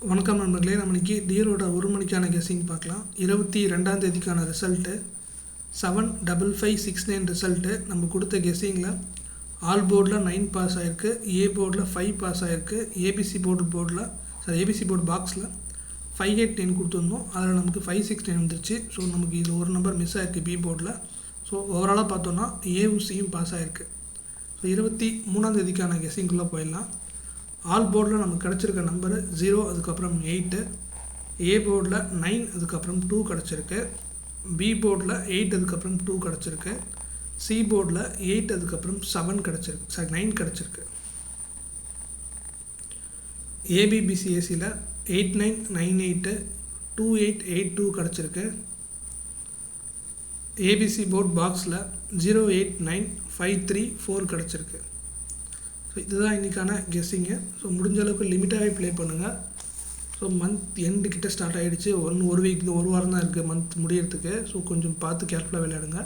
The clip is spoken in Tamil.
வணக்கம் நண்பர்களே. நம்ம இன்றைக்கி டியரோட ஒரு மணிக்கான கெஸ்ஸிங் பார்க்கலாம். 22ஆம் தேதிக்கான ரிசல்ட்டு 75569 ரிசல்ட்டு. நம்ம கொடுத்த கெஸ்ஸிங்கில் ஆல் போர்டில் 9 பாஸ் ஆகிருக்கு, ஏ போர்டில் 5 பாஸ் ஆகிருக்கு, ஏபிசி போர்டு பாக்ஸில் 589 கொடுத்துருந்தோம். அதில் நமக்கு 569 வந்துருச்சு. ஸோ நமக்கு இது ஒரு நம்பர் மிஸ் ஆகிருக்கு பி போர்டில். ஸோ ஓவராலாக பார்த்தோன்னா ஏவும் சியும் பாஸ் ஆகிருக்கு. ஸோ 23ஆம் தேதிக்கான கெஸ்ஸிங்குள்ளே போயிடலாம். ஆல் போர்டில் நமக்கு கிடச்சிருக்க நம்பரு 0, அதுக்கப்புறம் 8, ஏ போர்டில் 9, அதுக்கப்புறம் 2 கிடச்சிருக்கு, பி போர்டில் 8, அதுக்கப்புறம் 2 கிடச்சிருக்கு, சி போர்டில் 8, அதுக்கப்புறம் 7 கிடச்சிருக்கு, 9 கிடச்சிருக்கு. ஏபிபிசிஎஸ்சியில் 8998 2882 கிடச்சிருக்கு. ஏபிசி போர்ட் பாக்ஸில் 089534 கிடச்சிருக்கு. ஸோ இதுதான் இன்றைக்கான கெஸ்ஸிங்கு. ஸோ முடிஞ்ச அளவுக்கு லிமிட்டாகவே ப்ளே பண்ணுங்கள். ஸோ மந்த் எண்டு கிட்ட ஸ்டார்ட் ஆகிடுச்சு. ஒரு வீக் ஒரு வாரம் தான் இருக்குது மந்த் முடியறதுக்கு. ஸோ கொஞ்சம் பார்த்து கேர்ஃபுல்லாக விளையாடுங்க.